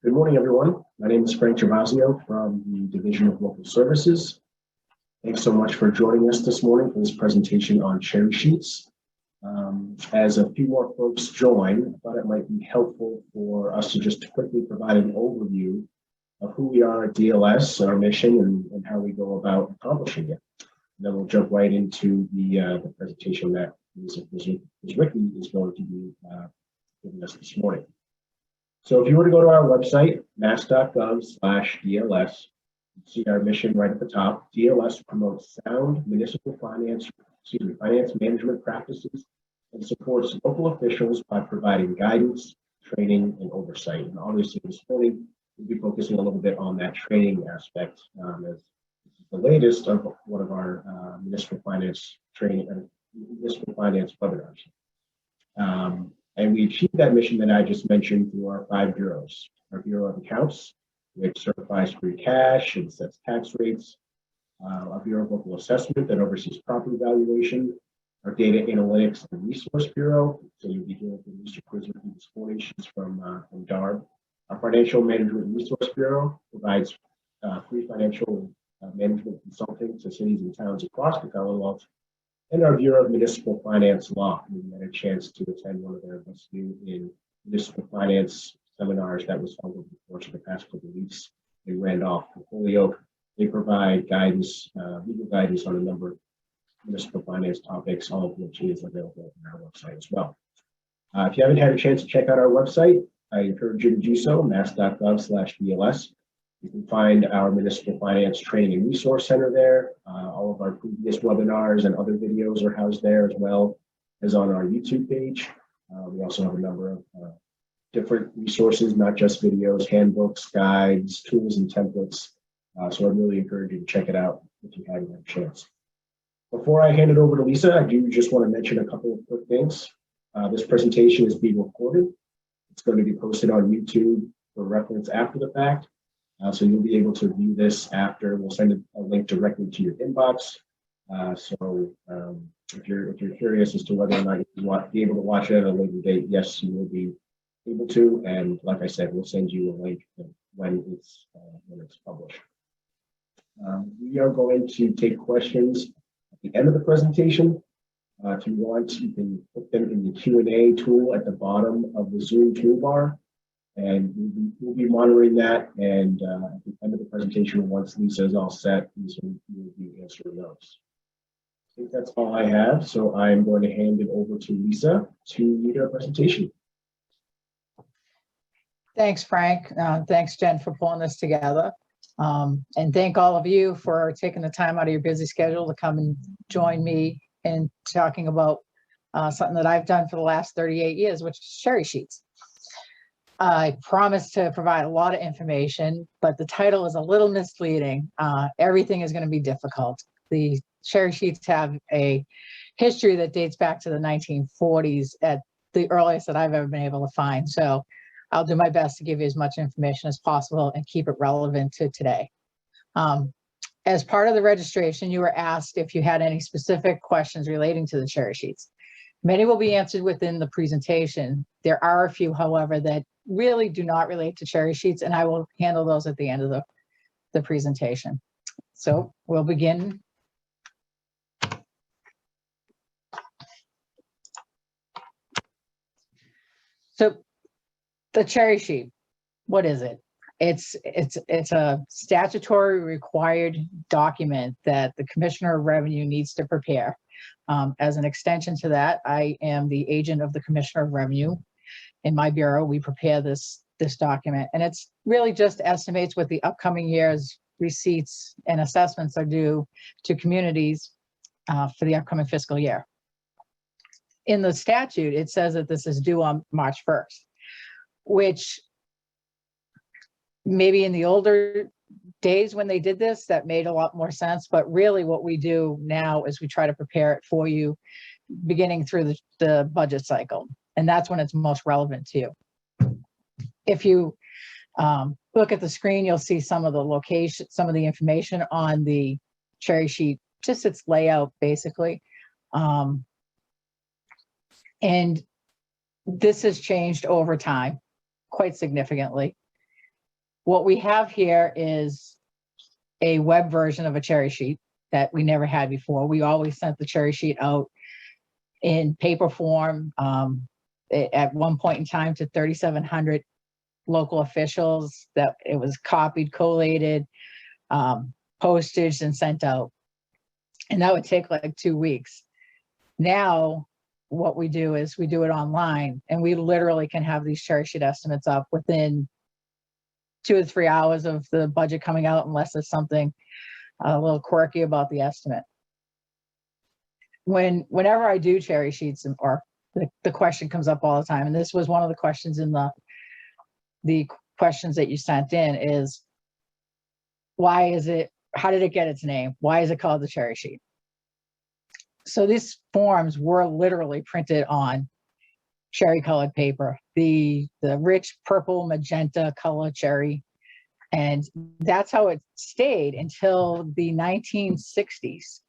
Good morning, everyone. My name is Frank Gervasio from the Division of Local Services. Thanks so much for joining us this morning for this presentation on cherry sheets. As a few more folks join, I thought it might be helpful for us to just quickly provide an overview of who we are at DLS, our mission, and how we go about accomplishing it. And then we'll jump right into the presentation that Ms. Ricky is going to be giving us this morning. So if you were to go to our website, mass.gov/DLS, see our mission right at the top. DLS promotes sound municipal finance management practices and supports local officials by providing guidance, training, and oversight. And obviously this morning, we'll be focusing a little bit on that training aspect as this is the latest of one of our municipal finance webinars. And we achieve that mission that I just mentioned through our 5 bureaus. Our Bureau of Accounts, which certifies free cash and sets tax rates. Our Bureau of Local Assessment that oversees property valuation. Our Data Analytics and Resource Bureau, so you'll be hearing from Mr. Quizzer this morning, she's from DARB. Our Financial Management Resource Bureau provides free financial management consulting to cities and towns across the Commonwealth. And our Bureau of Municipal Finance Law. We had a chance to attend one of their West New in municipal finance seminars that was held over the course of the past couple of weeks in Randolph and Holyoke. They provide guidance, legal guidance on a number of municipal finance topics, all of which is available on our website as well. If you haven't had a chance to check out our website, I encourage you to do so, mass.gov/DLS. You can find our Municipal Finance Training and Resource Center there. All of our previous webinars and other videos are housed there, as well as on our YouTube page. We also have a number of different resources, not just videos, handbooks, guides, tools, and templates. So I really encourage you to check it out if you haven't had a chance. Before I hand it over to Lisa, I do just want to mention a couple of quick things. This presentation is being recorded. It's going to be posted on YouTube for reference after the fact. So you'll be able to view this after. We'll send a link directly to your inbox. If you're curious as to whether or not you'll be able to watch it at a later date, yes, you will be able to. And like I said, we'll send you a link when it's published. We are going to take questions at the end of the presentation. If you want, you can put them in the Q&A tool at the bottom of the Zoom toolbar. And we'll be monitoring that. And at the end of the presentation, once Lisa is all set, Lisa will be answering those. I think that's all I have. So I'm going to hand it over to Lisa to lead our presentation. Thanks, Frank. Thanks, Jen, for pulling this together. And thank all of you for taking the time out of your busy schedule to come and join me in talking about something that I've done for the last 38 years, which is cherry sheets. I promise to provide a lot of information, but the title is a little misleading. Everything is going to be difficult. The cherry sheets have a history that dates back to the 1940s at the earliest that I've ever been able to find. So I'll do my best to give you as much information as possible and keep it relevant to today. As part of the registration, you were asked if you had any specific questions relating to the cherry sheets. Many will be answered within the presentation. There are a few, however, that really do not relate to cherry sheets, and I will handle those at the end of the presentation. So we'll begin. So the cherry sheet, what is it? It's a statutory required document that the Commissioner of Revenue needs to prepare. As an extension to that, I am the agent of the Commissioner of Revenue. In my bureau, we prepare this document, and it's really just estimates what the upcoming year's receipts and assessments are due to communities for the upcoming fiscal year. In the statute, it says that this is due on March 1st, which maybe in the older days when they did this, that made a lot more sense. But really what we do now is we try to prepare it for you beginning through the budget cycle. And that's when it's most relevant to you. If you look at the screen, you'll see some of the location, some of the information on the cherry sheet, just its layout basically. And this has changed over time quite significantly. What we have here is a web version of a cherry sheet that we never had before. We always sent the cherry sheet out in paper form, at one point in time to 3,700 local officials, that it was copied, collated, postage and sent out. And that would take like 2 weeks. Now, what we do is we do it online, and we literally can have these cherry sheet estimates up within 2 or 3 hours of the budget coming out, unless there's something a little quirky about the estimate. Whenever I do cherry sheets, or the question comes up all the time, and this was one of the questions in the questions that you sent in, is how did it get its name? Why is it called the cherry sheet? So these forms were literally printed on cherry colored paper, the rich purple magenta color cherry. And that's how it stayed until the 1960s.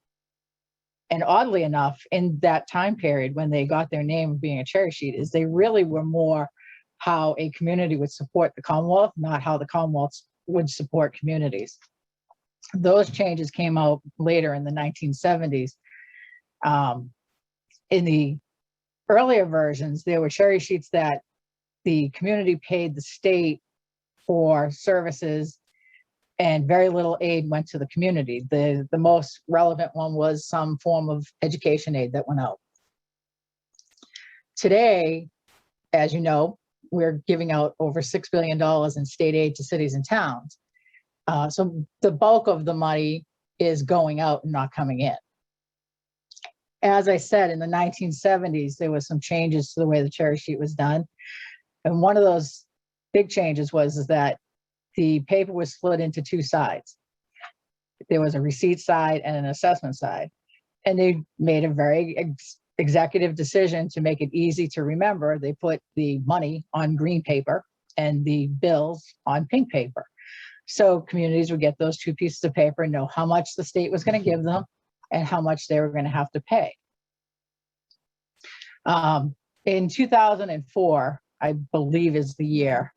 And oddly enough, in that time period when they got their name of being a cherry sheet, is they really were more how a community would support the Commonwealth, not how the Commonwealth would support communities. Those changes came out later in the 1970s. In the earlier versions, there were cherry sheets that the community paid the state for services, and very little aid went to the community. The most relevant one was some form of education aid that went out. Today, as you know, we're giving out over $6 billion in state aid to cities and towns. So the bulk of the money is going out and not coming in. As I said, in the 1970s, there was some changes to the way the cherry sheet was done. And one of those big changes was that the paper was split into 2 sides. There was a receipt side and an assessment side. And they made a very executive decision to make it easy to remember. They put the money on green paper and the bills on pink paper. So communities would get those 2 pieces of paper and know how much the state was going to give them and how much they were going to have to pay. In 2004, I believe is the year,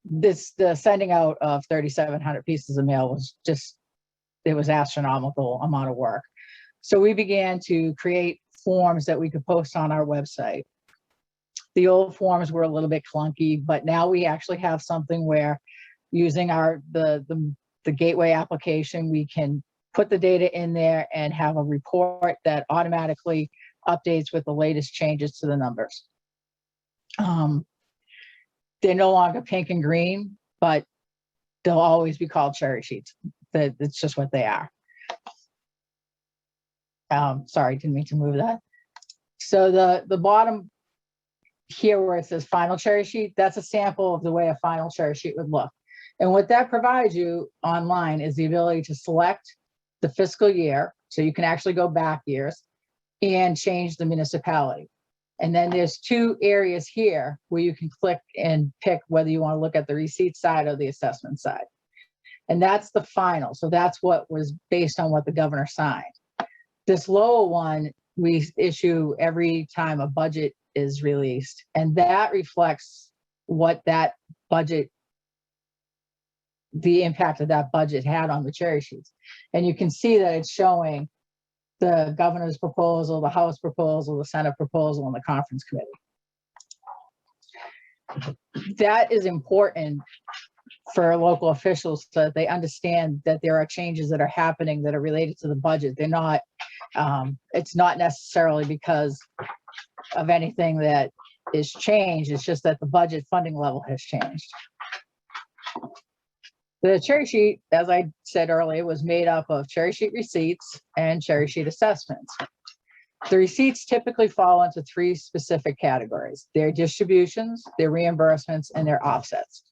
the sending out of 3,700 pieces of mail was just, it was astronomical amount of work. So we began to create forms that we could post on our website. The old forms were a little bit clunky, but now we actually have something where, using the Gateway application, we can put the data in there and have a report that automatically updates with the latest changes to the numbers. They're no longer pink and green, but they'll always be called cherry sheets. It's just what they are. Sorry, didn't mean to move that. So the bottom here where it says final cherry sheet, that's a sample of the way a final cherry sheet would look. And what that provides you online is the ability to select the fiscal year, so you can actually go back years, and change the municipality. And then there's 2 areas here where you can click and pick whether you want to look at the receipt side or the assessment side. And that's the final. So that's what was based on what the governor signed. This lower one, we issue every time a budget is released. And that reflects what that budget, the impact of that budget had on the cherry sheets. And you can see that it's showing the governor's proposal, the House proposal, the Senate proposal, and the conference committee. That is important for local officials so that they understand that there are changes that are happening that are related to the budget. They're not, it's not necessarily because of anything that is changed. It's just that the budget funding level has changed. The cherry sheet, as I said earlier, was made up of cherry sheet receipts and cherry sheet assessments. The receipts typically fall into 3 specific categories: their distributions, their reimbursements, and their offsets.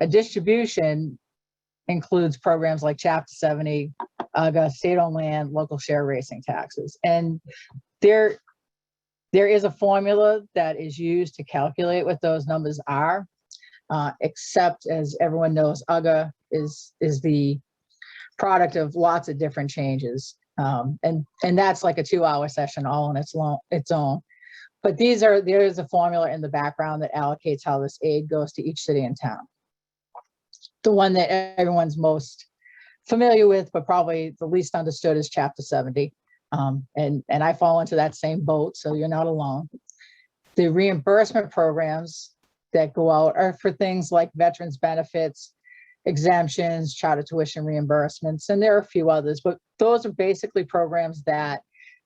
A distribution includes programs like Chapter 70, UGA, state-owned land, local share racing taxes. And there is a formula that is used to calculate what those numbers are. Except, as everyone knows, UGA is the product of lots of different changes. And that's like a 2-hour session all on its own. But there is a formula in the background that allocates how this aid goes to each city and town. The one that everyone's most familiar with, but probably the least understood, is Chapter 70. And I fall into that same boat, so you're not alone. The reimbursement programs that go out are for things like veterans benefits, exemptions, charter tuition reimbursements, and there are a few others, but those are basically programs that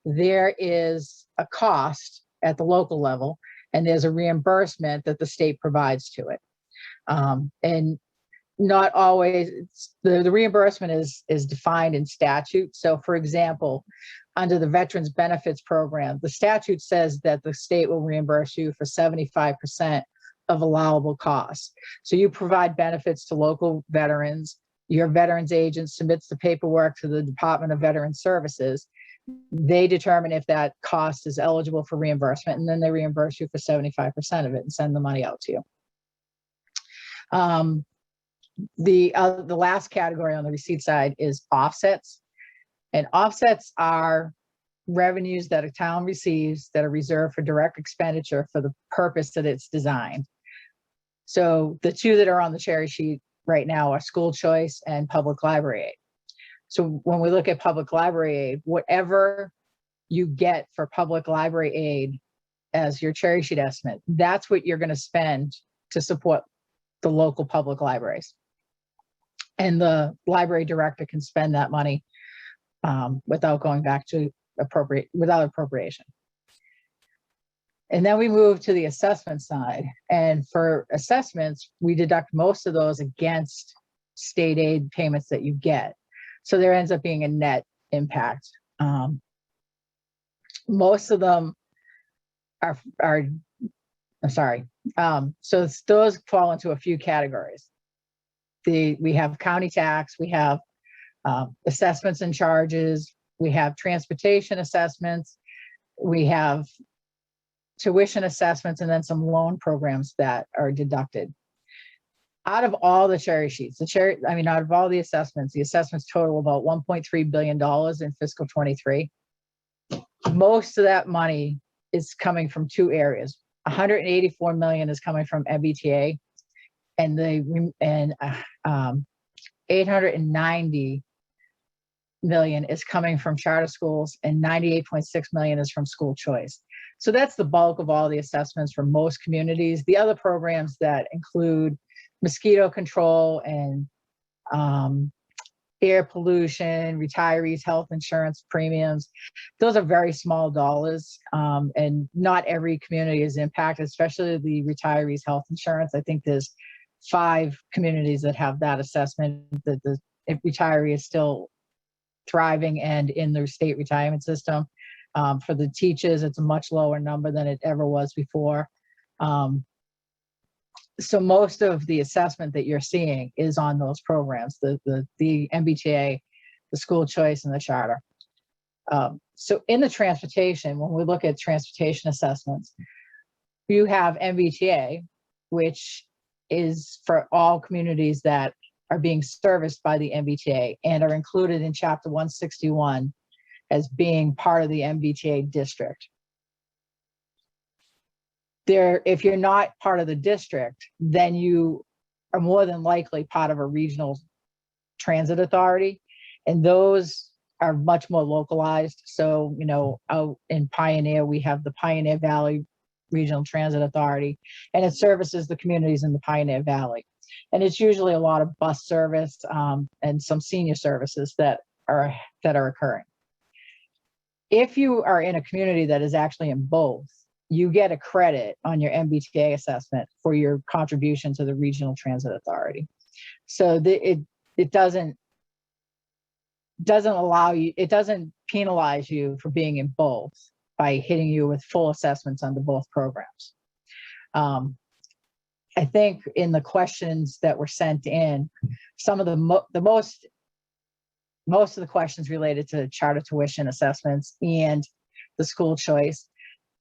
there is a cost at the local level and there's a reimbursement that the state provides to it. And not always, the reimbursement is defined in statute. So for example, under the Veterans Benefits Program, the statute says that the state will reimburse you for 75% of allowable costs. So you provide benefits to local veterans, your veterans agent submits the paperwork to the Department of Veterans Services. They determine if that cost is eligible for reimbursement, and then they reimburse you for 75% of it and send the money out to you. The last category on the receipt side is offsets. And offsets are revenues that a town receives that are reserved for direct expenditure for the purpose that it's designed. So the two that are on the cherry sheet right now are school choice and public library aid. So when we look at public library aid, whatever you get for public library aid as your cherry sheet estimate, that's what you're going to spend to support the local public libraries. And the library director can spend that money without going back to without appropriation. And then we move to the assessment side. And for assessments, we deduct most of those against state aid payments that you get. So there ends up being a net impact. Most of them are I'm sorry. So those fall into a few categories. We have county tax, we have assessments and charges, we have transportation assessments, we have tuition assessments, and then some loan programs that are deducted. Out of all the cherry sheets, out of all the assessments total about $1.3 billion in fiscal 23. Most of that money is coming from two areas. 184 million is coming from MBTA, and 890 million is coming from charter schools, and 98.6 million is from school choice. So that's the bulk of all the assessments for most communities. The other programs that include mosquito control and air pollution, retirees' health insurance premiums, those are very small dollars, and not every community is impacted, especially the retirees' health insurance. I think there's 5 communities that have that assessment, that the retiree is still thriving and in their state retirement system. For the teachers, it's a much lower number than it ever was before. So most of the assessment that you're seeing is on those programs, the MBTA, the school choice, and the charter. So in the transportation, when we look at transportation assessments, you have MBTA, which is for all communities that are being serviced by the MBTA and are included in Chapter 161 as being part of the MBTA district. If you're not part of the district, then you are more than likely part of a regional transit authority, and those are much more localized. So, out in Pioneer, we have the Pioneer Valley Regional Transit Authority, and it services the communities in the Pioneer Valley. And it's usually a lot of bus service and some senior services that are occurring. If you are in a community that is actually in both, you get a credit on your MBTA assessment for your contribution to the Regional Transit Authority. So it doesn't penalize you for being in both by hitting you with full assessments under both programs. I think in the questions that were sent in, some of most of the questions related to charter tuition assessments and the school choice.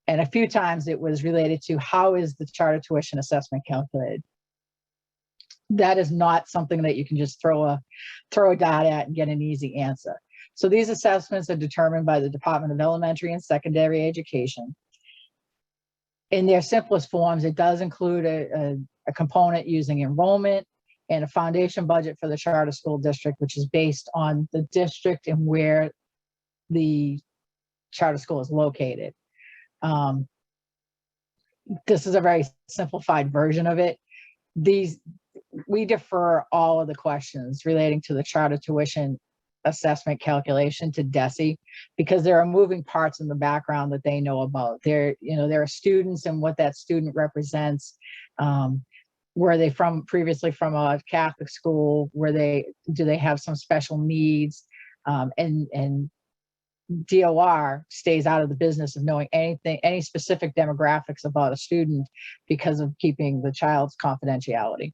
And a few times it was related to how is the charter tuition assessment calculated. That is not something that you can just throw a dot at and get an easy answer. So these assessments are determined by the Department of Elementary and Secondary Education. In their simplest forms, it does include a component using enrollment, and a foundation budget for the charter school district, which is based on the district and where the charter school is located. This is a very simplified version of it. We defer all of the questions relating to the charter tuition assessment calculation to DESE, because there are moving parts in the background that they know about. There are students and what that student represents. Were they previously from a Catholic school? Do they have some special needs? And DOR stays out of the business of knowing any specific demographics about a student because of keeping the child's confidentiality.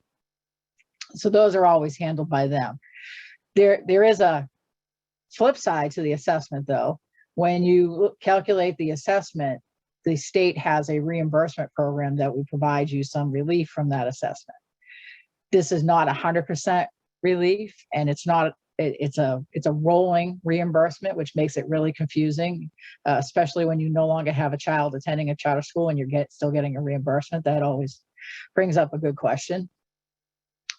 So those are always handled by them. There is a flip side to the assessment, though. When you calculate the assessment, the state has a reimbursement program that would provide you some relief from that assessment. This is not 100% relief, and it's a rolling reimbursement, which makes it really confusing, especially when you no longer have a child attending a charter school and you're still getting a reimbursement. That always brings up a good question.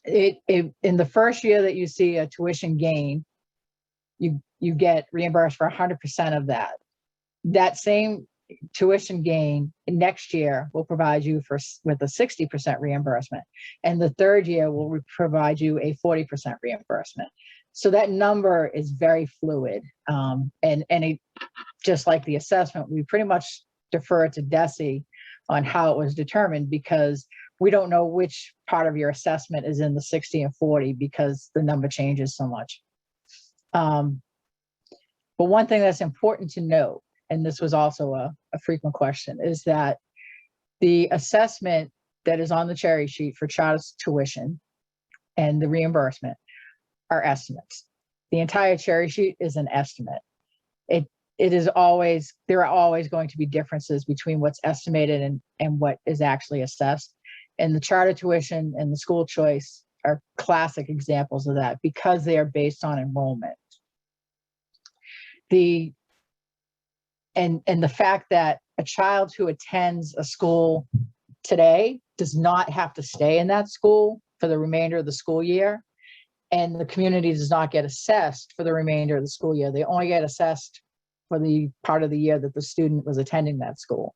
In the first year that you see a tuition gain, you get reimbursed for 100% of that. That same tuition gain next year will provide you with a 60% reimbursement, and the third year will provide you a 40% reimbursement. So that number is very fluid, and it, just like the assessment, we pretty much defer to DESE on how it was determined, because we don't know which part of your assessment is in the 60 and 40 because the number changes so much. But one thing that's important to note, and this was also a frequent question, is that the assessment that is on the cherry sheet for charter tuition and the reimbursement are estimates. The entire cherry sheet is an estimate. There are always going to be differences between what's estimated and what is actually assessed. And the charter tuition and the school choice are classic examples of that, because they are based on enrollment. And the fact that a child who attends a school today does not have to stay in that school for the remainder of the school year, and the community does not get assessed for the remainder of the school year. They only get assessed for the part of the year that the student was attending that school.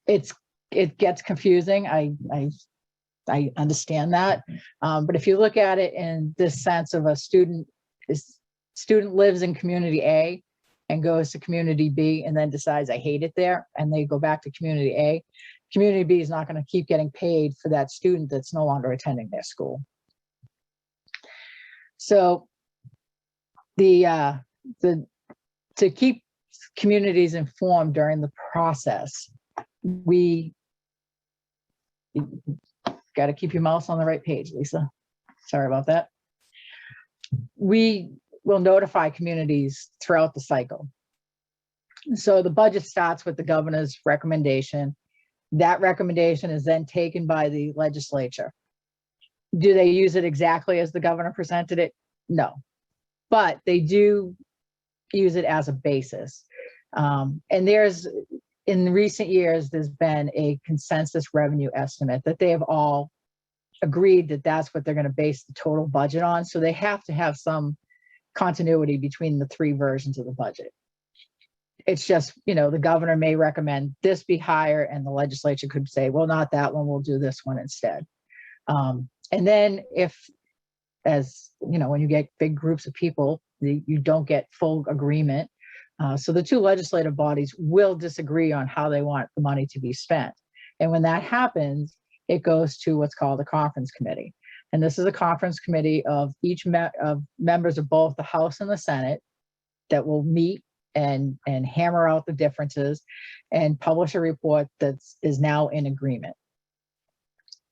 It gets confusing. I understand that, but if you look at it in this sense of a student lives in community A and goes to community B and then decides I hate it there, and they go back to community A, community B is not going to keep getting paid for that student that's no longer attending their school. So to keep communities informed during the process, we got to keep your mouse on the right page, Lisa. Sorry about that. We will notify communities throughout the cycle. So the budget starts with the governor's recommendation. That recommendation is then taken by the legislature. Do they use it exactly as the governor presented it? No, but they do use it as a basis. And in recent years, there's been a consensus revenue estimate that they have all agreed that that's what they're going to base the total budget on. So they have to have some continuity between the three versions of the budget. It's just, the governor may recommend this be higher, and the legislature could say, well, not that one, we'll do this one instead. And then when you get big groups of people, you don't get full agreement. So the two legislative bodies will disagree on how they want the money to be spent. And when that happens, it goes to what's called a conference committee. And this is a conference committee of of members of both the House and the Senate that will meet and hammer out the differences and publish a report that is now in agreement.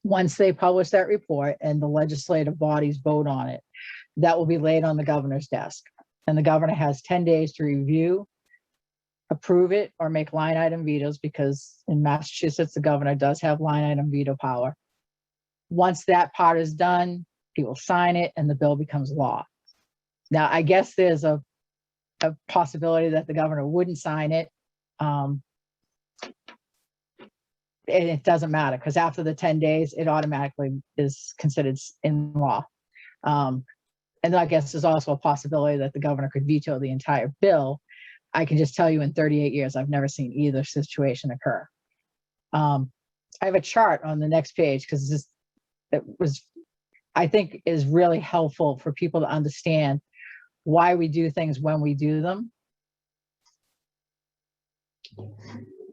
Once they publish that report and the legislative bodies vote on it, that will be laid on the governor's desk. And the governor has 10 days to review, approve it, or make line item vetoes, because in Massachusetts, the governor does have line item veto power. Once that part is done, he will sign it and the bill becomes law. Now, I guess there's a possibility that the governor wouldn't sign it. and it doesn't matter because after the 10 days, it automatically is considered in law. And I guess there's also a possibility that the governor could veto the entire bill. I can just tell you in 38 years, I've never seen either situation occur. I have a chart on the next page because I think is really helpful for people to understand why we do things when we do them.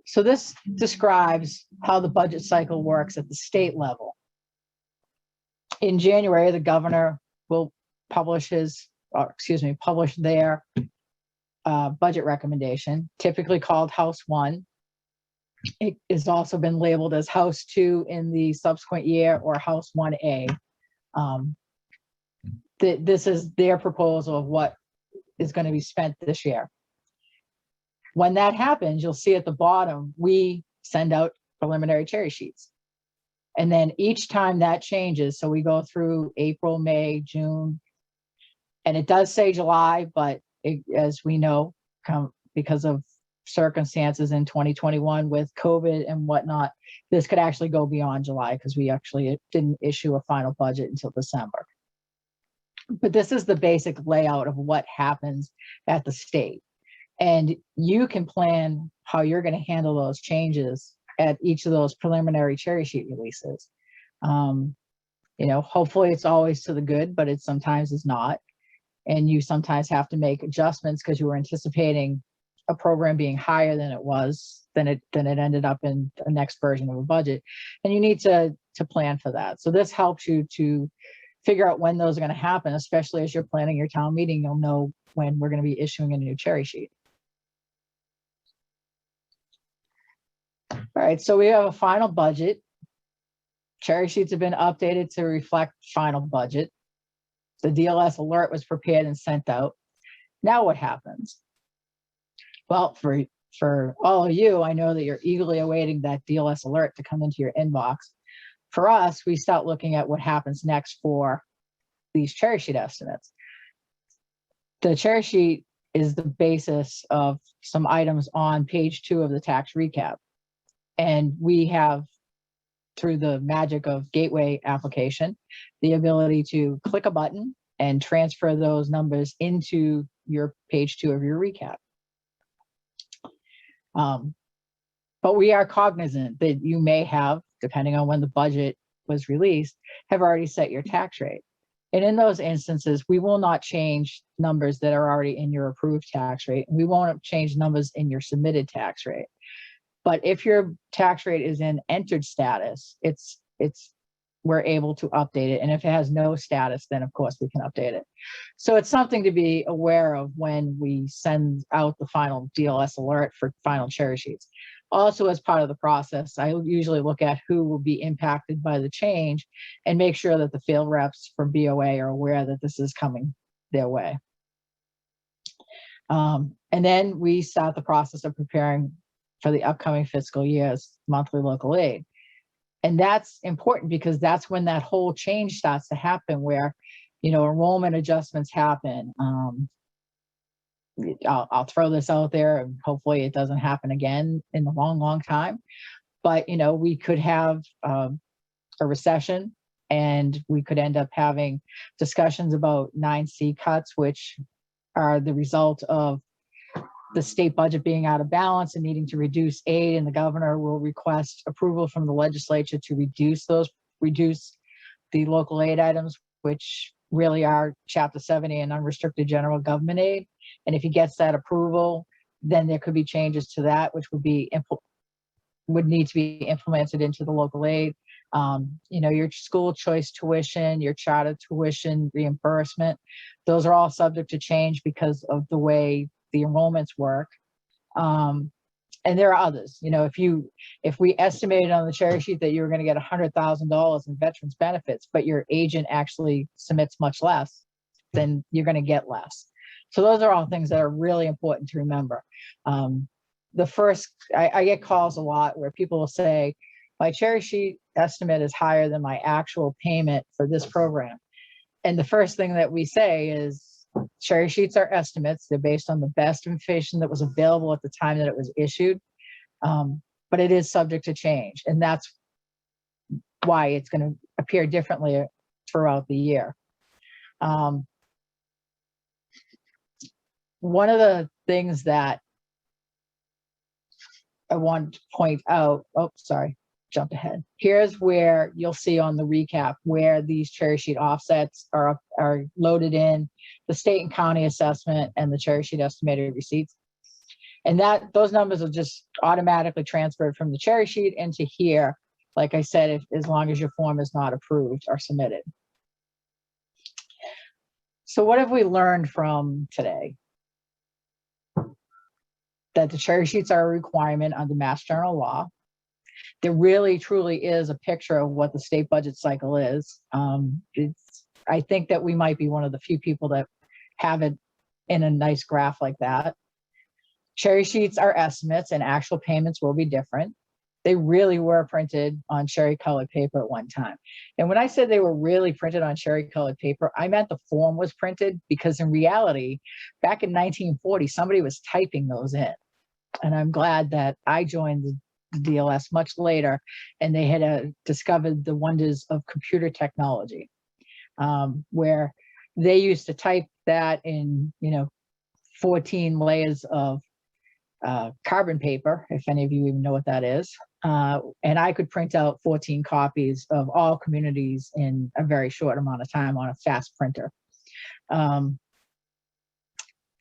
So this describes how the budget cycle works at the state level. In January, the governor will publish their budget recommendation, typically called House 1. It has also been labeled as House 2 in the subsequent year or House 1A. This is their proposal of what is going to be spent this year. When that happens, you'll see at the bottom, we send out preliminary cherry sheets. And then each time that changes, so we go through April, May, June, and it does say July, but as we know, because of circumstances in 2021 with COVID and whatnot, this could actually go beyond July because we actually didn't issue a final budget until December. But this is the basic layout of what happens at the state. And you can plan how you're going to handle those changes at each of those preliminary cherry sheet releases. Hopefully it's always to the good, but it sometimes is not. And you sometimes have to make adjustments because you were anticipating a program being higher than it ended up in the next version of a budget. And you need to plan for that. So this helps you to figure out when those are going to happen, especially as you're planning your town meeting. You'll know when we're going to be issuing a new cherry sheet. All right, so we have a final budget. Cherry sheets have been updated to reflect final budget. The DLS alert was prepared and sent out. Now what happens? Well, for all of you, I know that you're eagerly awaiting that DLS alert to come into your inbox. For us, we start looking at what happens next for these cherry sheet estimates. The cherry sheet is the basis of some items on page 2 of the tax recap. And we have, through the magic of Gateway application, the ability to click a button and transfer those numbers into your page 2 of your recap. But we are cognizant that you may have, depending on when the budget was released, have already set your tax rate. And in those instances, we will not change numbers that are already in your approved tax rate. We won't change numbers in your submitted tax rate. But if your tax rate is in entered status, we're able to update it. And if it has no status, then of course we can update it. So it's something to be aware of when we send out the final DLS alert for final cherry sheets. Also, as part of the process, I usually look at who will be impacted by the change and make sure that the field reps from BOA are aware that this is coming their way. And then we start the process of preparing for the upcoming fiscal year's monthly local aid. And that's important because that's when that whole change starts to happen where, enrollment adjustments happen. I'll throw this out there and hopefully it doesn't happen again in a long, long time. But, we could have a recession and we could end up having discussions about 9C cuts, which are the result of the state budget being out of balance and needing to reduce aid, and the governor will request approval from the legislature to reduce the local aid items, which really are Chapter 70 and unrestricted general government aid. And if he gets that approval, then there could be changes to that, which would need to be implemented into the local aid. Your school choice tuition, your charter tuition reimbursement, those are all subject to change because of the way the enrollments work. And there are others. If we estimated on the cherry sheet that you were going to get $100,000 in veterans benefits, but your agent actually submits much less, then you're going to get less. So those are all things that are really important to remember. I get calls a lot where people will say, my cherry sheet estimate is higher than my actual payment for this program. And the first thing that we say is, cherry sheets are estimates. They're based on the best information that was available at the time that it was issued. But but it is subject to change. And that's why it's going to appear differently throughout the year. One of the things that I want to point out, oh, sorry, jumped ahead. Here's where you'll see on the recap where these cherry sheet offsets are loaded in, the state and county assessment and the cherry sheet estimated receipts. And those numbers are just automatically transferred from the cherry sheet into here. Like I said, as long as your form is not approved or submitted. So what have we learned from today? That the cherry sheets are a requirement under Mass General Law. There really, truly is a picture of what the state budget cycle is. I think that we might be one of the few people that have it in a nice graph like that. Cherry sheets are estimates and actual payments will be different. They really were printed on cherry colored paper at one time. And when I said they were really printed on cherry colored paper, I meant the form was printed, because in reality, back in 1940, somebody was typing those in. And I'm glad that I joined the DLS much later, and they had discovered the wonders of computer technology, where they used to type that in, 14 layers of carbon paper, if any of you even know what that is. And I could print out 14 copies of all communities in a very short amount of time on a fast printer. And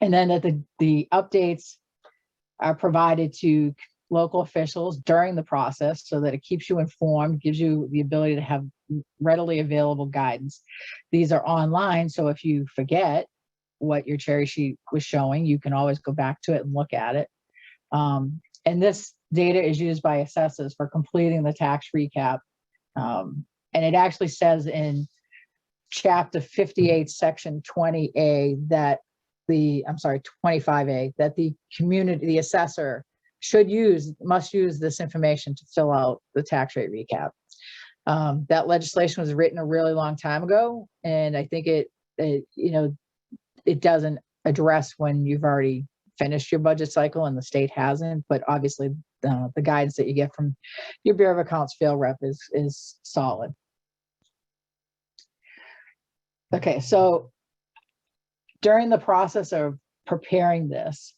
then that the updates are provided to local officials during the process so that it keeps you informed, gives you the ability to have readily available guidance. These are online, so if you forget what your cherry sheet was showing, you can always go back to it and look at it. And this data is used by assessors for completing the tax recap. And it actually says in chapter 58, section 20A, that 25A, that the assessor must use this information to fill out the tax rate recap. That legislation was written a really long time ago, and I think it doesn't address when you've already finished your budget cycle and the state hasn't, but obviously the guidance that you get from your Bureau of Accounts field rep is solid. Okay, so during the process of preparing this,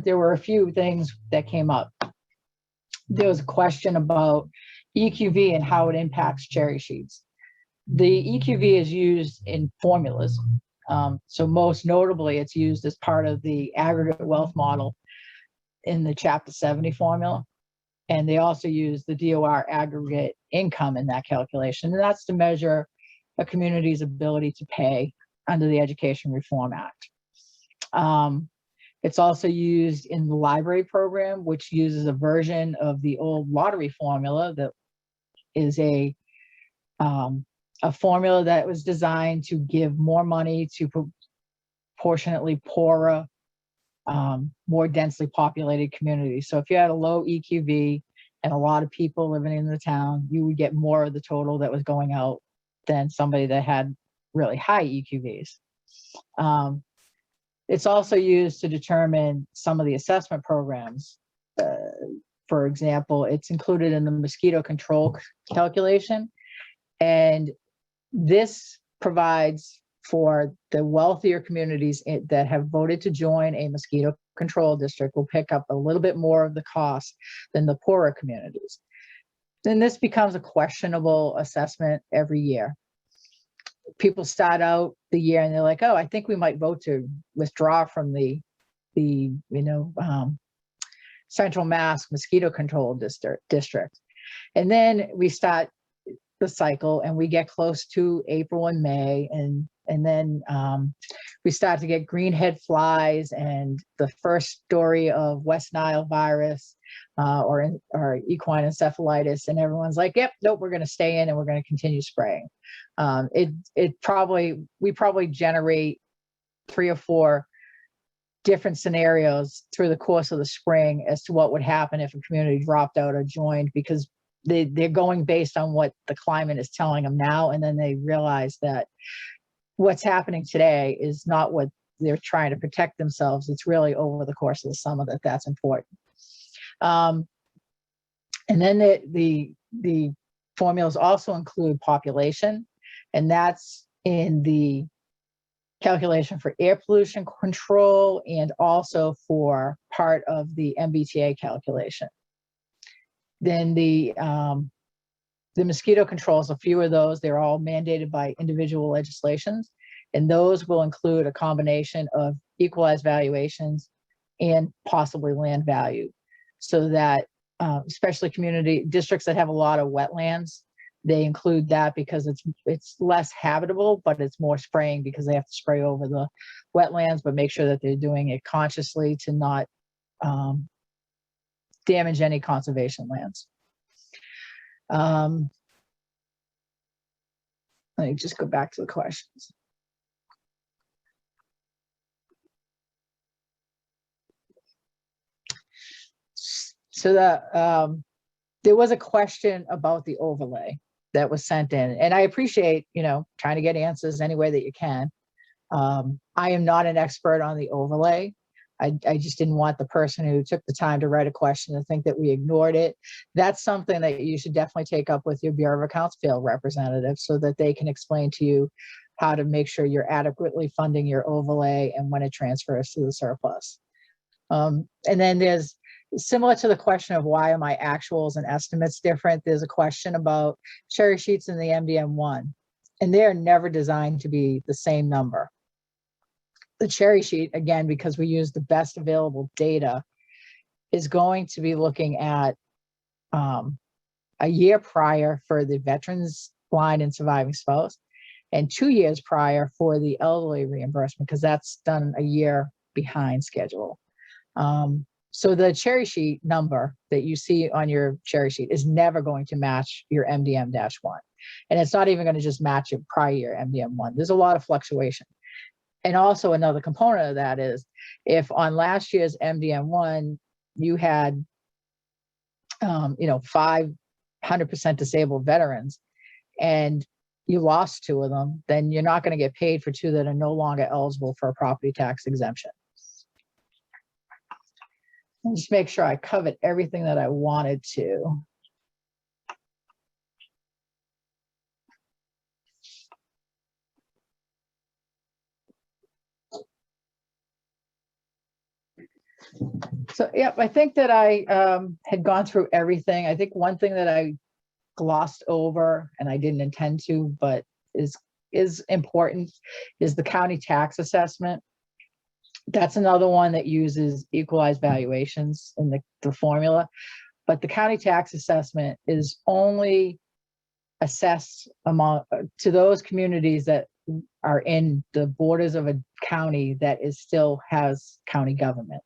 there were a few things that came up. There was a question about EQV and how it impacts cherry sheets. The EQV is used in formulas. So most notably, it's used as part of the aggregate wealth model in the Chapter 70 formula. And they also use the DOR aggregate income in that calculation. And that's to measure a community's ability to pay under the Education Reform Act. It's also used in the library program, which uses a version of the old lottery formula that is a formula that was designed to give more money to proportionately poorer, more densely populated communities. So if you had a low EQV and a lot of people living in the town, you would get more of the total that was going out than somebody that had really high EQVs. It's also used to determine some of the assessment programs. For example, it's included in the mosquito control calculation. And this provides for the wealthier communities that have voted to join a mosquito control district will pick up a little bit more of the cost than the poorer communities. Then this becomes a questionable assessment every year. People start out the year and they're like, oh, I think we might vote to withdraw from the Central Mass Mosquito Control District. And then we start the cycle and we get close to April and May, and then we start to get greenhead flies and the first story of West Nile virus or equine encephalitis, and everyone's like, yep, nope, we're going to stay in and we're going to continue spraying. We probably generate 3 or 4 different scenarios through the course of the spring as to what would happen if a community dropped out or joined, because they're going based on what the climate is telling them now, and then they realize that what's happening today is not what they're trying to protect themselves. It's really over the course of the summer that's important. And then the formulas also include population, and that's in the calculation for air pollution control and also for part of the MBTA calculation. Then the mosquito controls, a few of those, they're all mandated by individual legislations, and those will include a combination of equalized valuations and possibly land value, so that especially community districts that have a lot of wetlands, they include that because it's less habitable, but it's more spraying because they have to spray over the wetlands, but make sure that they're doing it consciously to not damage any conservation lands. Let me just go back to the questions. So there was a question about the overlay that was sent in, and I appreciate, trying to get answers any way that you can. I am not an expert on the overlay. I just didn't want the person who took the time to write a question to think that we ignored it. That's something that you should definitely take up with your Bureau of Accounts field representative so that they can explain to you how to make sure you're adequately funding your overlay and when it transfers to the surplus. And then there's, similar to the question of why are my actuals and estimates different, there's a question about cherry sheets in the MDM1, and they're never designed to be the same number. The cherry sheet, again, because we use the best available data, is going to be looking at a year prior for the veterans, blind, and surviving spouse, and 2 years prior for the elderly reimbursement, because that's done a year behind schedule. So the cherry sheet number that you see on your cherry sheet is never going to match your MDM-1. And it's not even going to just match your prior year MDM-1. There's a lot of fluctuation. And also another component of that is if on last year's MDM-1, you had, 500% disabled veterans and you lost 2 of them, then you're not going to get paid for 2 that are no longer eligible for a property tax exemption. I'll just make sure I covered everything that I wanted to. So, yep, I think that I had gone through everything. I think one thing that I glossed over, and I didn't intend to, but is important, is the county tax assessment. That's another one that uses equalized valuations in the formula, but the county tax assessment is only assessed to those communities that are in the borders of a county that still has county government.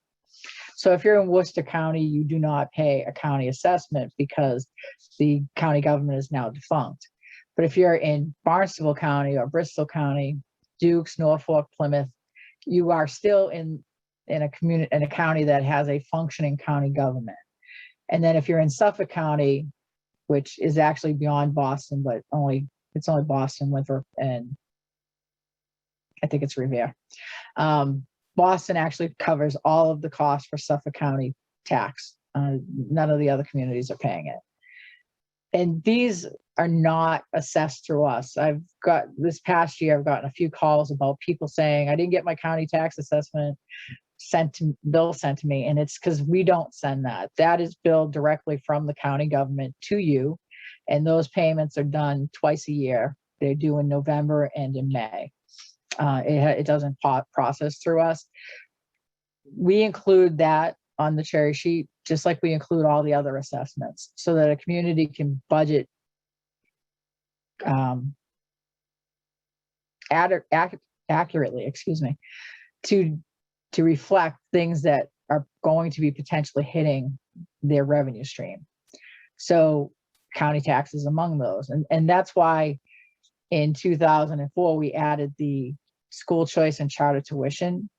So if you're in Worcester County, you do not pay a county assessment because the county government is now defunct. But if you're in Barnstable County or Bristol County, Dukes, Norfolk, Plymouth, you are still in a county that has a functioning county government. And then if you're in Suffolk County, which is actually beyond Boston, but it's only Boston, Winthrop, and I think it's Revere. Boston actually covers all of the costs for Suffolk County tax. None of the other communities are paying it. And these are not assessed through us. This past year, I've gotten a few calls about people saying, I didn't get my county tax assessment bill sent to me. And it's because we don't send that. That is billed directly from the county government to you. And those payments are done twice a year. They're due in November and in May. It doesn't process through us. We include that on the cherry sheet, just like we include all the other assessments, so that a community can budget accurately, to reflect things that are going to be potentially hitting their revenue stream. So county taxes among those. And that's why in 2004, we added the school choice and charter tuition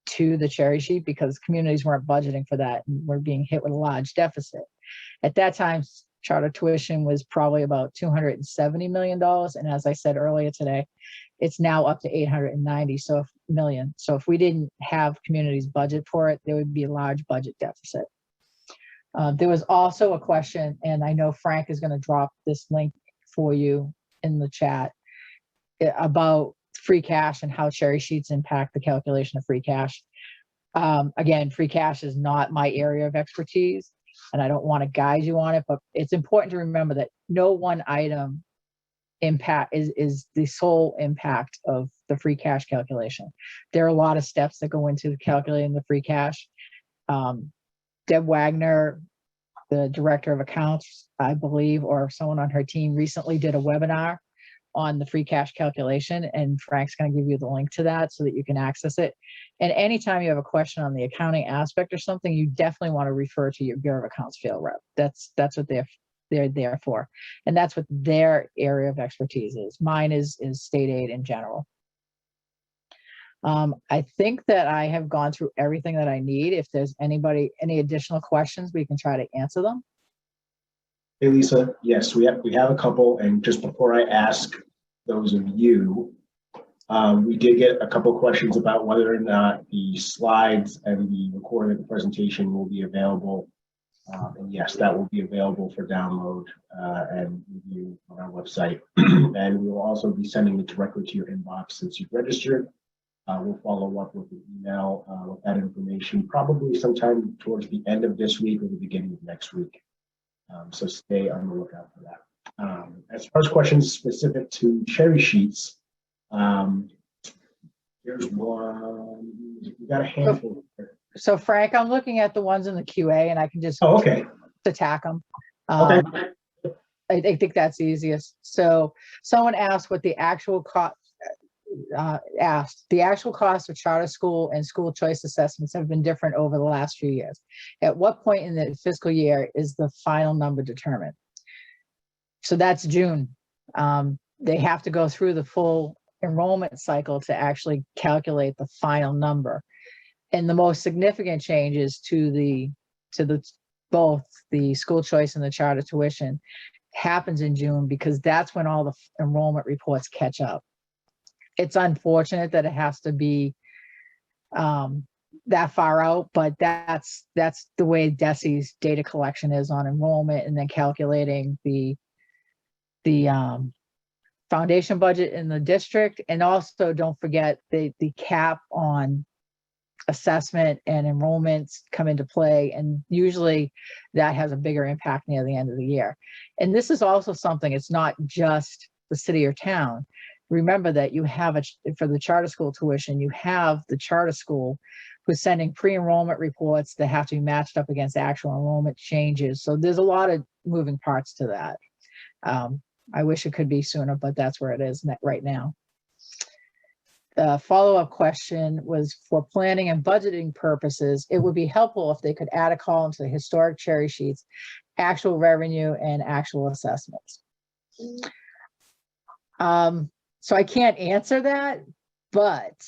to the cherry sheet because communities weren't budgeting for that and were being hit with a large deficit. At that time, charter tuition was probably about $270 million. And as I said earlier today, it's now up to $890 million. So if we didn't have communities budget for it, there would be a large budget deficit. There was also a question, and I know Frank is going to drop this link for you in the chat, about free cash and how cherry sheets impact the calculation of free cash. Again, free cash is not my area of expertise, and I don't want to guide you on it, but it's important to remember that no one item impact is the sole impact of the free cash calculation. There are a lot of steps that go into calculating the free cash. Deb Wagner, the director of accounts, I believe, or someone on her team recently did a webinar on the free cash calculation, and Frank's going to give you the link to that so that you can access it. And anytime you have a question on the accounting aspect or something, you definitely want to refer to your Bureau of Accounts field rep. That's what they're there for, and that's what their area of expertise is. Mine is state aid in general. I think that I have gone through everything that I need. If there's any additional questions, we can try to answer them. Hey, Lisa. Yes, we have a couple. And just before I ask those of you, we did get a couple questions about whether or not the slides and the recording of the presentation will be available. And yes, that will be available for download and review on our website. And we will also be sending it directly to your inbox since you've registered. We'll follow up with an email with that information, probably sometime towards the end of this week or the beginning of next week. So stay on the lookout for that. As far as questions specific to cherry sheets, here's one. We got a handful. So Frank, I'm looking at the ones in the QA, and I can just okay. attack them. Okay. I think that's easiest. So someone asked what the actual cost. The actual cost of charter school and school choice assessments have been different over the last few years. At what point in the fiscal year is the final number determined? So that's June. They have to go through the full enrollment cycle to actually calculate the final number. And the most significant changes to both the school choice and the charter tuition happens in June, because that's when all the enrollment reports catch up. It's unfortunate that it has to be that far out, but that's the way DESE's data collection is on enrollment, and then calculating the foundation budget in the district. And also don't forget the cap on assessment and enrollments come into play, and usually that has a bigger impact near the end of the year. And this is also something, it's not just the city or town. Remember that you have for the charter school tuition, you have the charter school who's sending pre-enrollment reports that have to be matched up against actual enrollment changes. So there's a lot of moving parts to that. I wish it could be sooner, but that's where it is right now. The follow-up question was, for planning and budgeting purposes, it would be helpful if they could add a column to the historic cherry sheets, actual revenue and actual assessments. So I can't answer that, but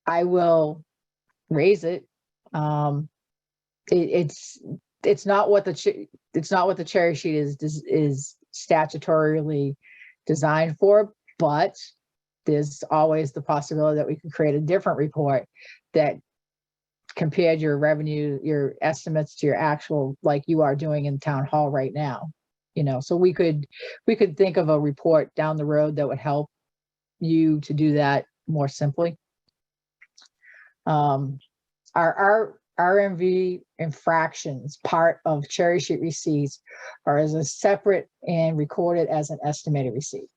I will raise it. It's not what the cherry sheet is statutorily designed for, but there's always the possibility that we could create a different report that compared your revenue, your estimates to your actual, like you are doing in town hall right now. You know, so we could think of a report down the road that would help you to do that more simply. Our RMV infractions, part of cherry sheet receipts, are as a separate and recorded as an estimated receipt.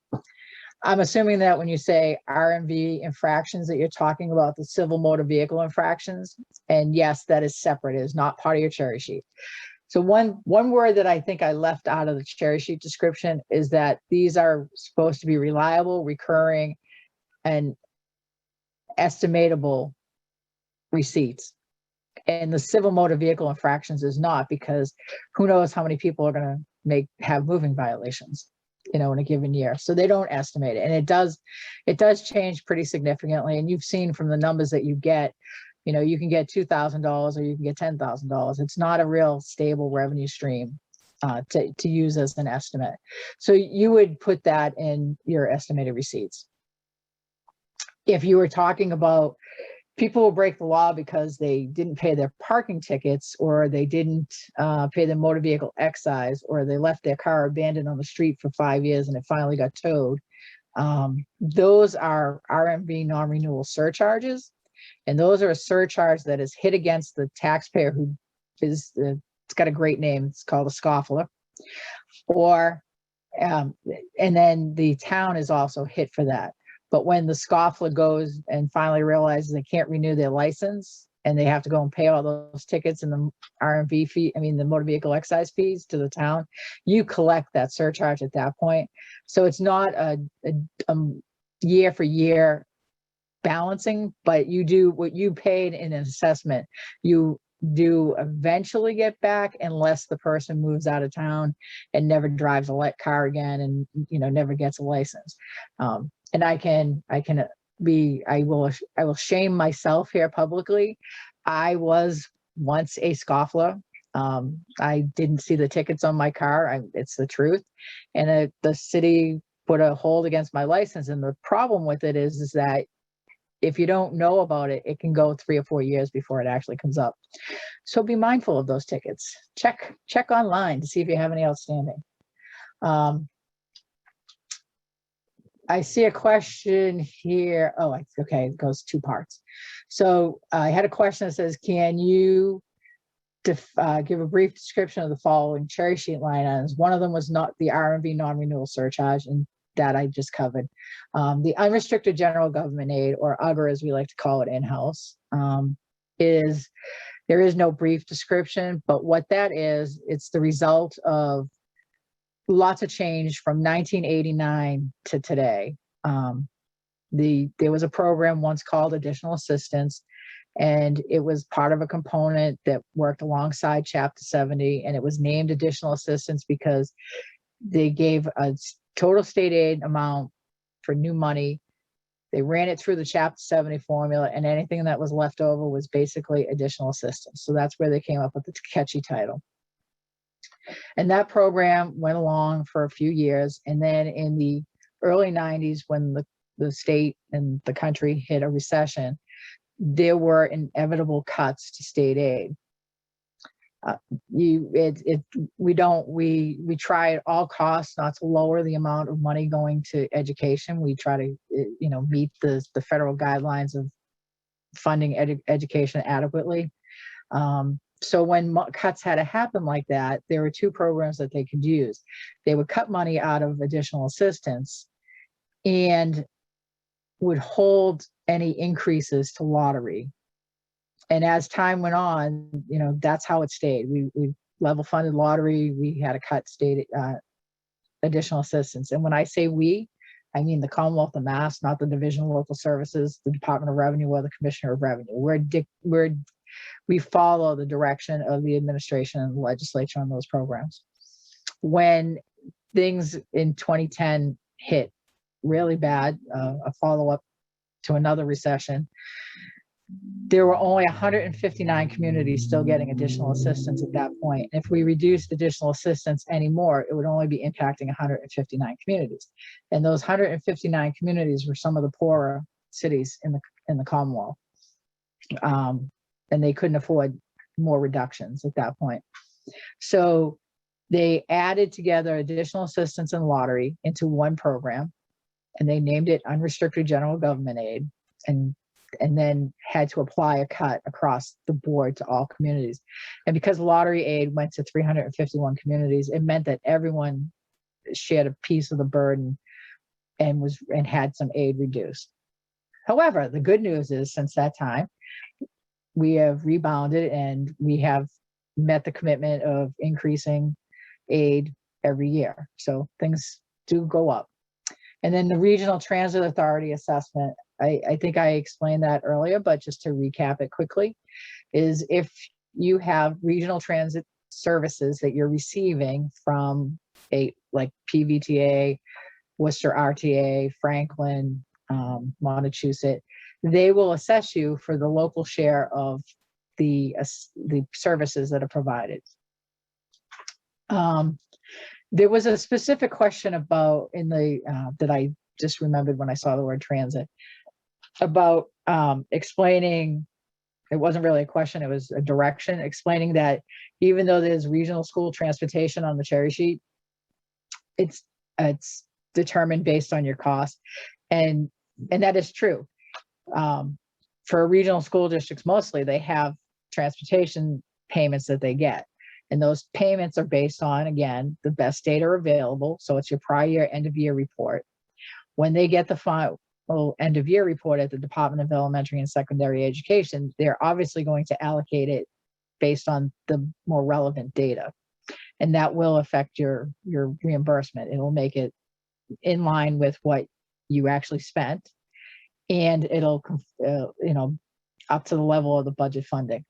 I'm assuming that when you say RMV infractions, that you're talking about the civil motor vehicle infractions. And yes, that is separate. It is not part of your cherry sheet. So one word that I think I left out of the cherry sheet description is that these are supposed to be reliable, recurring, and estimatable receipts. And the civil motor vehicle infractions is not, because who knows how many people are going to have moving violations, you know, in a given year. So they don't estimate it. And it does change pretty significantly. And you've seen from the numbers that you get, you know, you can get $2,000 or you can get $10,000. It's not a real stable revenue stream to use as an estimate. So you would put that in your estimated receipts. If you were talking about people will break the law because they didn't pay their parking tickets, or they didn't pay the motor vehicle excise, or they left their car abandoned on the street for 5 years and it finally got towed. Those are RMV non-renewal surcharges. And those are a surcharge that is hit against the taxpayer who is, it's got a great name, it's called a scoffler. Or, and then the town is also hit for that. But when the scoffler goes and finally realizes they can't renew their license and they have to go and pay all those tickets and the RMV fee, I mean, the motor vehicle excise fees to the town, you collect that surcharge at that point. So it's not a year for year balancing, but you do what you paid in an assessment, you do eventually get back, unless the person moves out of town and never drives a car again and, you know, never gets a license. And I will shame myself here publicly. I was once a scoffler. I didn't see the tickets on my car. It's the truth. And the city put a hold against my license. And the problem with it is that if you don't know about it, it can go 3 or 4 years before it actually comes up. So be mindful of those tickets. Check online to see if you have any outstanding. I see a question here. Oh, okay, it goes 2 parts. So I had a question that says, can you give a brief description of the following cherry sheet line items? One of them was not the RMV non-renewal surcharge, and that I just covered. The unrestricted general government aid, or UGR as we like to call it in-house, there is no brief description, but what that is, it's the result of lots of change from 1989 to today. There was a program once called additional assistance, and it was part of a component that worked alongside Chapter 70, and it was named additional assistance because they gave a total state aid amount for new money. They ran it through the Chapter 70 formula, and anything that was left over was basically additional assistance. So that's where they came up with the catchy title. And that program went along for a few years. And then in the early 90s, when the state and the country hit a recession, there were inevitable cuts to state aid. We try at all costs not to lower the amount of money going to education. We try to, meet the federal guidelines of funding education adequately. So when cuts had to happen like that, there were 2 programs that they could use. They would cut money out of additional assistance and would hold any increases to lottery. And as time went on, that's how it stayed. We level funded lottery. We had to cut state additional assistance. And when I say we, I mean the Commonwealth of Mass, not the Division of Local Services, the Department of Revenue, or the Commissioner of Revenue. We follow the direction of the administration and the legislature on those programs. When things in 2010 hit really bad, a follow-up to another recession, there were only 159 communities still getting additional assistance at that point. If we reduced additional assistance anymore, it would only be impacting 159 communities. And those 159 communities were some of the poorer cities in the Commonwealth. And they couldn't afford more reductions at that point. So they added together additional assistance and lottery into one program, and they named it Unrestricted General Government Aid, and then had to apply a cut across the board to all communities. And because lottery aid went to 351 communities, it meant that everyone shared a piece of the burden and had some aid reduced. However, the good news is, since that time, we have rebounded and we have met the commitment of increasing aid every year. So things do go up. And then the Regional Transit Authority assessment, I think I explained that earlier, but just to recap it quickly, is if you have regional transit services that you're receiving from like PVTA, Worcester RTA, Franklin, Montechusett, they will assess you for the local share of the services that are provided. There was a specific question about that I just remembered when I saw the word transit. about explaining, it wasn't really a question, it was a direction, explaining that even though there's regional school transportation on the cherry sheet, it's determined based on your cost. And that is true. For regional school districts, mostly they have transportation payments that they get. And those payments are based on, again, the best data available. So it's your prior year end of year report. When they get the final end of year report at the Department of Elementary and Secondary Education, they're obviously going to allocate it based on the more relevant data. And that will affect your reimbursement. It'll make it in line with what you actually spent, and it'll, up to the level of the budget funding.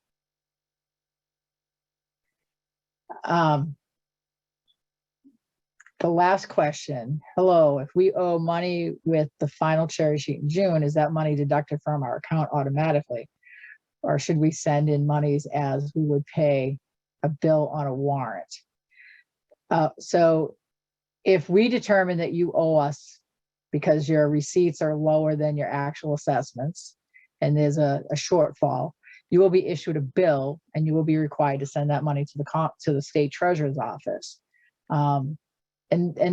The last question, hello, if we owe money with the final cherry sheet in June, is that money deducted from our account automatically? Or should we send in monies as we would pay a bill on a warrant? So if we determine that you owe us because your receipts are lower than your actual assessments and there's a shortfall, you will be issued a bill and you will be required to send that money to the state treasurer's office. And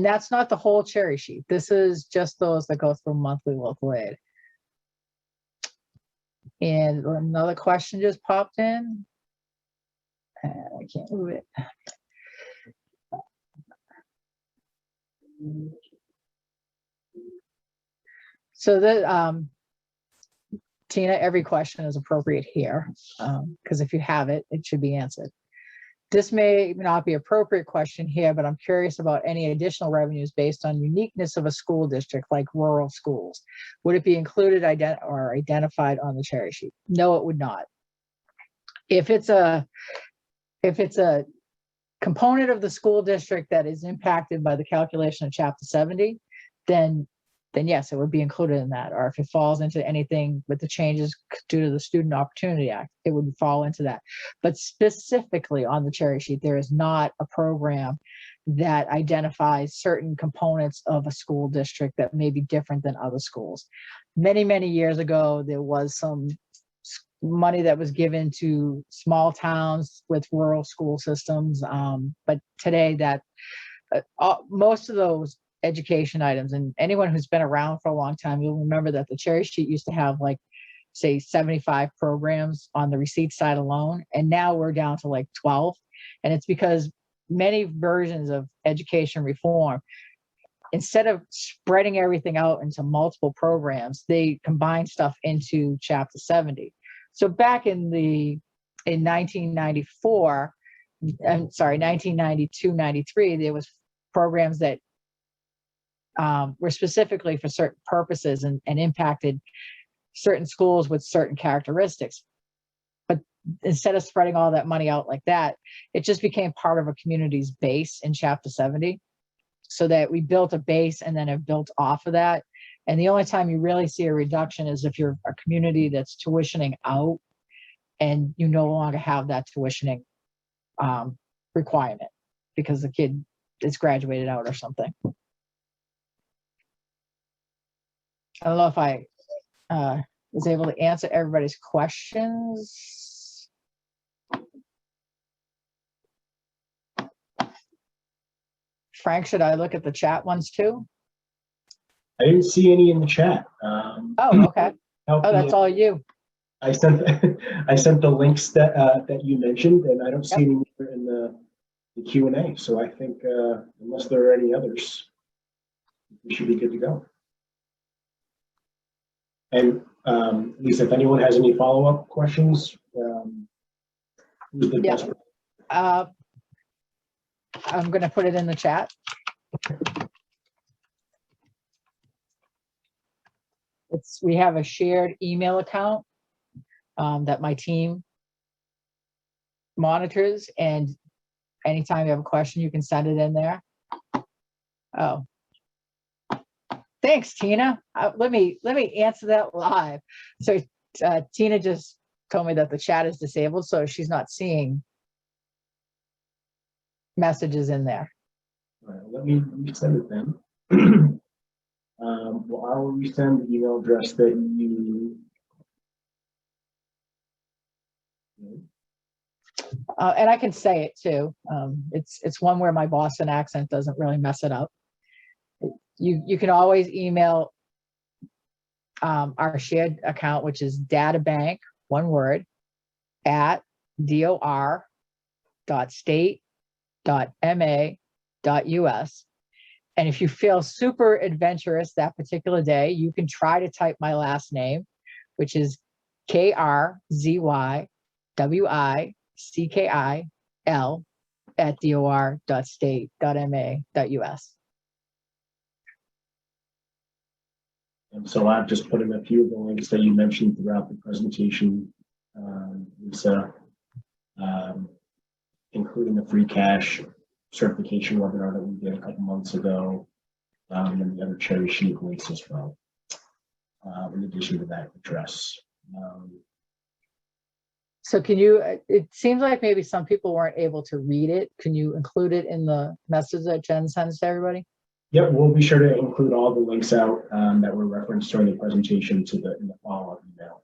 that's not the whole cherry sheet. This is just those that go through monthly local aid. And another question just popped in. I can't move it. So that, Tina, every question is appropriate here, because if you have it, it should be answered. This may not be appropriate question here, but I'm curious about any additional revenues based on uniqueness of a school district like rural schools. Would it be included or identified on the cherry sheet? No, it would not. If it's a component of the school district that is impacted by the calculation of Chapter 70, then yes, it would be included in that. Or if it falls into anything with the changes due to the Student Opportunity Act, it would fall into that. But specifically on the cherry sheet, there is not a program that identifies certain components of a school district that may be different than other schools. Many, many years ago, there was some money that was given to small towns with rural school systems. But today that most of those education items, and anyone who's been around for a long time, you'll remember that the cherry sheet used to have, like, say 75 programs on the receipt side alone. And now we're down to like 12. And it's because many versions of education reform, instead of spreading everything out into multiple programs, they combine stuff into Chapter 70. So back in 1994, I'm sorry, 1992, 93, there was programs that were specifically for certain purposes and impacted certain schools with certain characteristics. But instead of spreading all that money out like that, it just became part of a community's base in Chapter 70, so that we built a base and then have built off of that. And the only time you really see a reduction is if you're a community that's tuitioning out and you no longer have that tuitioning requirement because the kid is graduated out or something. I don't know if I was able to answer everybody's questions. Frank, should I look at the chat ones too? I didn't see any in the chat. Oh, okay. Oh, that's all you. I sent the links that you mentioned, and I don't see any in the Q&A. So I think unless there are any others, we should be good to go. And Lisa, if anyone has any follow-up questions, who's the best? I'm going to put it in the chat. We have a shared email account that my team monitors, and anytime you have a question, you can send it in there. Oh, thanks, Tina. Let me answer that live. So Tina just told me that the chat is disabled, so she's not seeing messages in there. All right, let me send it then. Well, I will resend the email address that you. And I can say it too. It's one where my Boston accent doesn't really mess it up. You can always email our shared account, which is databank, one word, at dor.state.ma.us. And if you feel super adventurous that particular day, you can try to type my last name, which is KRZYWICKIL at dor.state.ma.us. And so I've just put in a few of the links that you mentioned throughout the presentation, Lisa, including the free cash certification webinar that we did a couple months ago, and the other cherry sheet links as well, in addition to that address. So can you, it seems like maybe some people weren't able to read it. Can you include it in the message that Jen sends to everybody? Yep, we'll be sure to include all the links out that were referenced during the presentation in the follow-up email.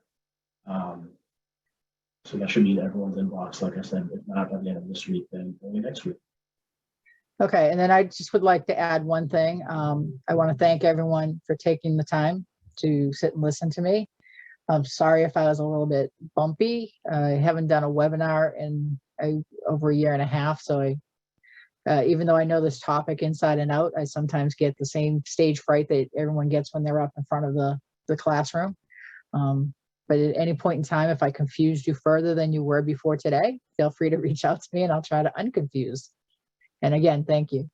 So that should be in everyone's inbox, like I said, if not by the end of this week, then early next week. Okay, and then I just would like to add one thing. I want to thank everyone for taking the time to sit and listen to me. I'm sorry if I was a little bit bumpy. I haven't done a webinar in over a year and a half, so even though I know this topic inside and out, I sometimes get the same stage fright that everyone gets when they're up in front of the classroom. But at any point in time, if I confused you further than you were before today, feel free to reach out to me and I'll try to unconfuse. And again, thank you.